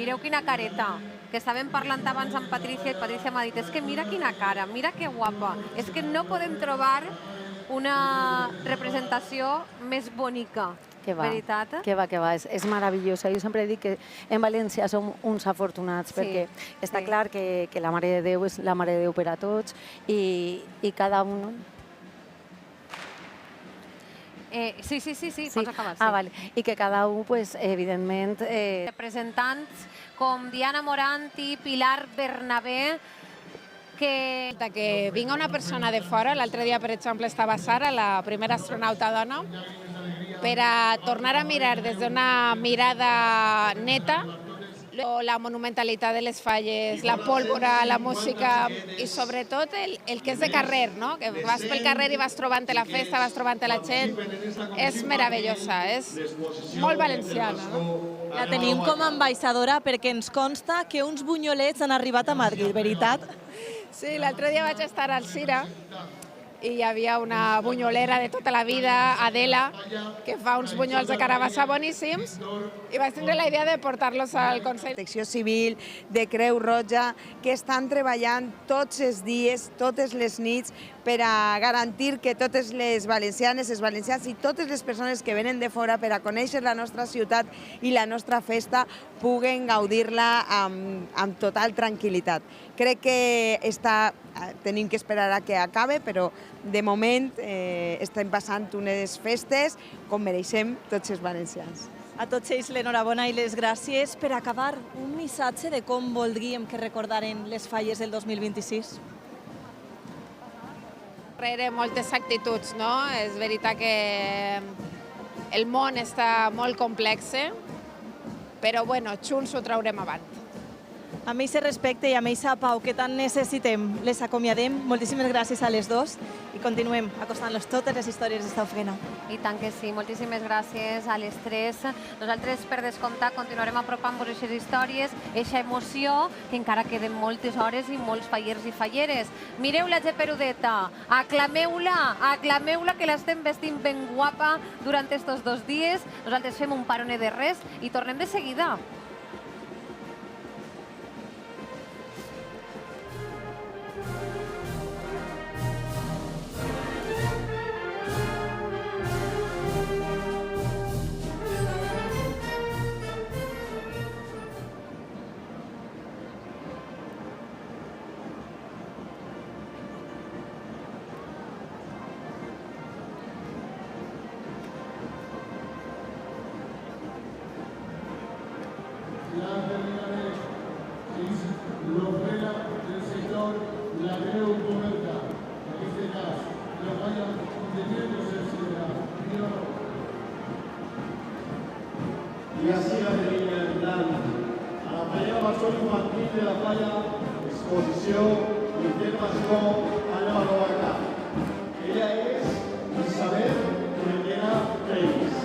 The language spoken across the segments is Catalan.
mireu quina careta, que estàvem parlant abans amb Patricia i Patricia m'ha dit, és que mira quina cara, mira que guapa, és que no podem trobar una representació més bonica, veritat? Que va, és meravellosa. Jo sempre dic que en València som uns afortunats perquè està clar que la Mare de Déu és la Mare de Déu per a tots i cada un... Sí, pots acabar. Vale. I que cada un, evidentment... Representants com Diana Moranti, Pilar Bernabé, que vinga una persona de fora, l'altre dia, per exemple, estava Sara, la primera astronauta dona, per a tornar a mirar des d'una mirada neta la monumentalitat de les falles, la pólvora, la música i sobretot el que és de carrer, no? Que vas pel carrer i vas trobant la festa, vas trobant la gent. És meravellosa, és molt valenciana. La tenim com a ambaixadora perquè ens consta que uns bunyolets han arribat a Madrid, veritat? Sí, l'altre dia vaig estar al Cira i hi havia una bunyolera de tota la vida, Adela, que fa uns bunyols de carabassa boníssims i vaig tindre la idea de portar-los al Consell. Protecció Civil, de Creu Roja, que estan treballant tots els dies, totes les nits, per a garantir que totes les valencianes, els valencians i totes les persones que venen de fora per a conèixer la nostra ciutat i la nostra festa puguen gaudir-la amb total tranquil·litat. Crec que tenim que esperar a que acabe, però de moment estem passant unes festes com mereixem tots els valencians. A tots ells l'enhorabona i les gràcies. Per acabar, un missatge de com voldríem que recordaren les falles del 2026. Darrere moltes actituds, no? És veritat que el món està molt complex, però bueno, junts ho traurem avant. Amb aquest respecte i amb aquesta pau que tant necessitem, les acomiadem. Moltíssimes gràcies a les dos i continuem acostant-los totes les històries d'esta ofrena. I tant que sí, moltíssimes gràcies a les tres. Nosaltres, per descomptat, continuarem apropant-vos aquestes històries, aquesta emoció, que encara queden moltes hores i molts fallers i falleres. Mireu la Geperudeta, aclameu-la, que l'estem vestint ben guapa durant estos 2 dies. Nosaltres fem un parone de res i tornem de seguida. Y así la tenía en plan, a la playa pasó infantil de la playa, exposición, intervención, anem acá. Ella es Isabel Requena Reis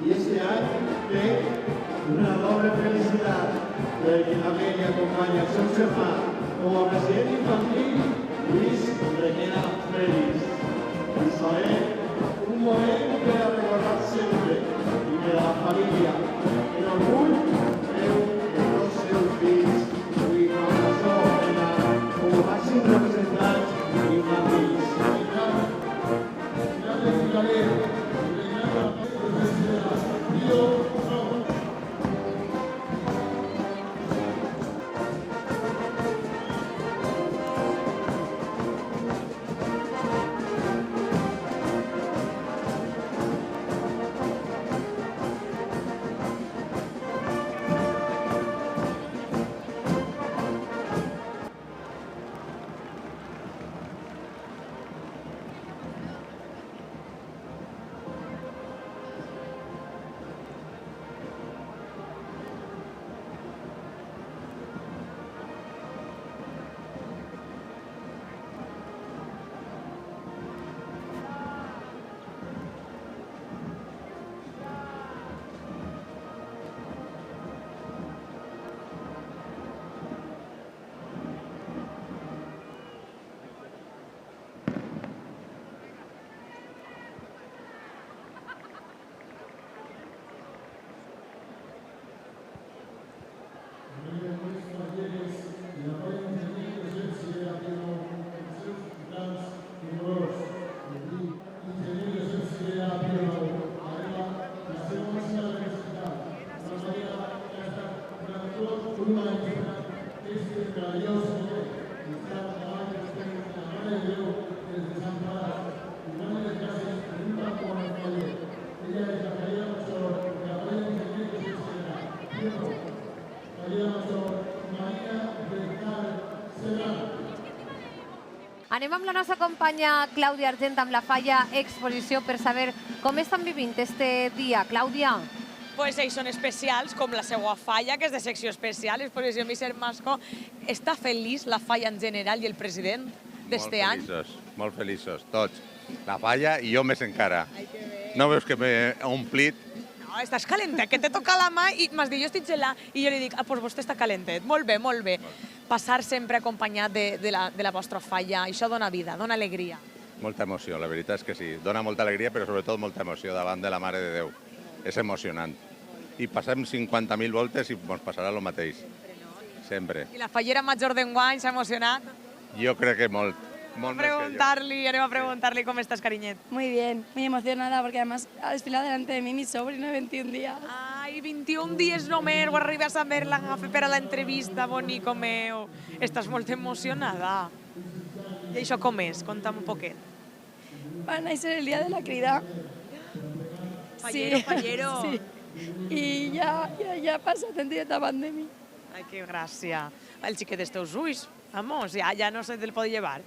y este año té una doble felicidad perquè també li acompanya el seu germà com a president infantil Luis Requena Reis. Isabel, un moment per a recordar sempre i per a la família. En orgull veu que tots els seus fills avui fan la seva ofrena com a màxims representants infantils. Anem amb la nostra companya Clàudia Argent amb la Falla Exposició per saber com estan vivint este dia. Clàudia. Pues ells són especials, com la seva falla, que és de secció especial, Exposició Misser Masco. Està feliç la falla en general i el president d'este any? Molt feliços, tots. La falla i jo més encara. No veus que m'he omplit? No, estàs calentet, que te toca la mà i m'has dit, jo estic gelat, i jo li dic, doncs vostè està calentet. Molt bé, molt bé. Passar sempre acompanyat de la vostra falla, això dona vida, dona alegria. Molta emoció, la veritat és que sí. Dona molta alegria, però sobretot molta emoció davant de la Mare de Déu. És emocionant. I passem 50.000 voltes i ens passarà el mateix. Sempre. I la fallera major d'enguany s'ha emocionat? Jo crec que molt. Molt més que jo. Anem a preguntar-li com estàs, cariñet. Muy bien, muy emocionada porque además ha desfilado delante de mí mi sobrino de 21 días. Ai, 21 dies només, ho arribes a veure-la per a l'entrevista, bonico meu. Estàs molt emocionada. I això com és? Conta'm un poquet. Van a ser el día de la crida. Fallero, fallero. Sí. Y ya pasa tantita pandemia. Ai, que gràcia. El xiquet dels teus ulls, vamos, ja no se te'l pot llevar.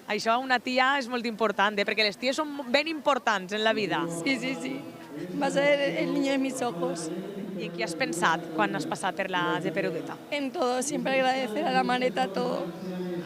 Això una tia és molt important, perquè les ties són ben importants en la vida. Sí. Va a ser el niño de mis ojos. I en qui has pensat quan has passat per la Geperudeta? En todo, siempre agradecer a la maneta todo.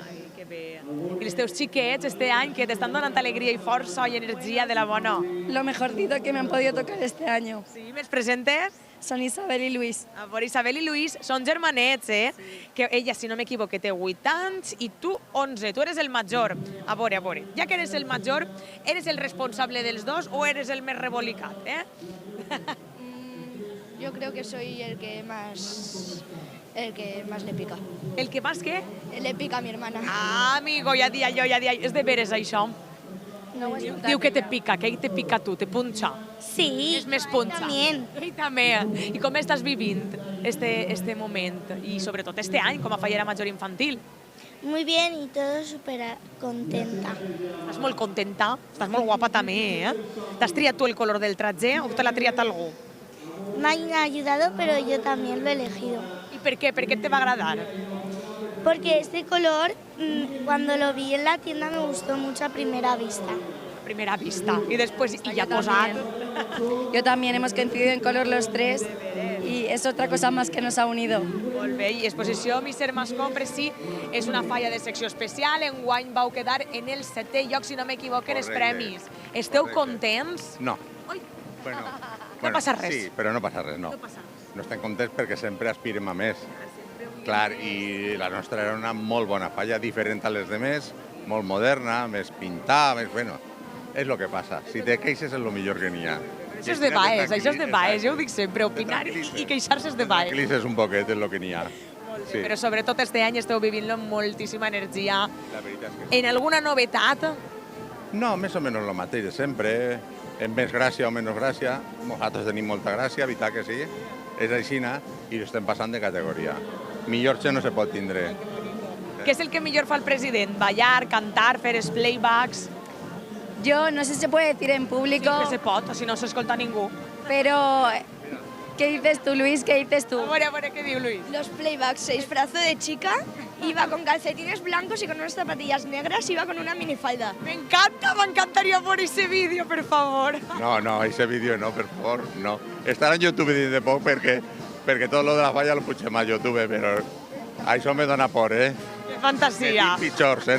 Ai, que bé. I els teus xiquets este any que t'estan donant alegria i força i energia de la bona. Lo mejorcito que me han podido tocar este año. Sí, me'ls presentes? Son Isabel y Luis. A veure, Isabel i Luis són germanets, eh? Sí. Que ella, si no m'equivoque, té 8 anys i tu 11. Tu eres el major. A veure. Ja que eres el major, eres el responsable dels dos o eres el més rebolicat, eh? Yo creo que soy el que más le pica. El que más què? Le pica a mi hermana. Ah, amigo, ja dia jo. És de veres, això. No ho he escoltat. Diu que te pica, que ell te pica tu, te punxa. Sí, És més punxa. también. Ell també. I com estàs vivint este moment? I sobretot este any, com a fallera major infantil? Muy bien y todo súper contenta. Estàs molt contenta? Estàs molt guapa també, eh? T'has triat tu el color del traje o te l'ha triat algú? Me han ayudado, pero yo también lo he elegido. I per què? Per què te va agradar? Porque este color, cuando lo vi en la tienda, me gustó mucho a primera vista. Primera vista. I després, i ja posat. Yo también hemos coincidido en color los tres y es otra cosa más que nos ha unido. Molt bé, i Exposició Misser Masco sí, és una falla de secció especial. Enguany vau quedar en el 7è lloc, si no m'equivoco, en els premis. Esteu contents? No. Ui. Bueno, passa res. Sí, però no passa res, no. No estem contents perquè sempre aspirem a més. Clar, i la nostra era una molt bona falla, diferent a les demés, molt moderna, més pintada, més... Bueno, és el que passa. Si te queixes és el millor que n'hi ha. Això és de baix, jo ho dic sempre, opinar i queixar-se és de baix. Tranquil·litzes un poquet, és el que n'hi ha. Sí. Però sobretot este any esteu vivint-lo amb moltíssima energia. La veritat és que sí. En alguna novetat? No, més o menys el mateix de sempre. Amb més gràcia o menys gràcia. Nosaltres tenim molta gràcia, veritat que sí. És aixina i ho estem passant de categoria. Millor que no se pot tindre. Què és el que millor fa el president? Ballar, cantar, fer els playbacks? Yo no sé si se puede decir en público, Sí que se pot, si no s'escolta ningú. pero ¿qué dices tú, Luis? ¿Qué dices tú? A veure què diu Luis. Los playbacks se disfrazó de chica, iba con calcetines blancos y con unas zapatillas negras, iba con una minifalda. M'encantaria veure ese vídeo, per favor. No, ese vídeo no, per favor, no. Estarà en YouTube dins de poc perquè tot lo de la falla lo pugem a YouTube, però això me dona por, eh? Que fantasia.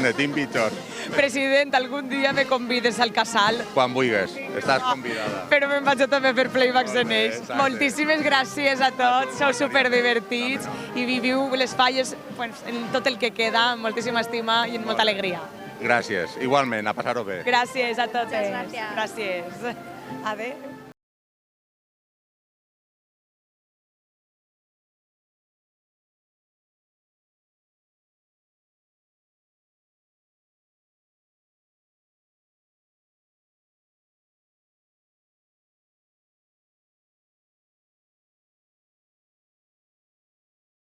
Netim pitjors. President, algun dia me convides al casal. Quan vulguis, estàs convidada. Però me'n vaig també a fer playbacks en ells. Exacte. Moltíssimes gràcies a tots, sou superdivertits i viviu les falles en tot el que queda, amb moltíssima estima i amb molta alegria. Gràcies, igualment, a passar-ho bé. Gràcies a totes. Muchas gracias. Gràcies. Adéu.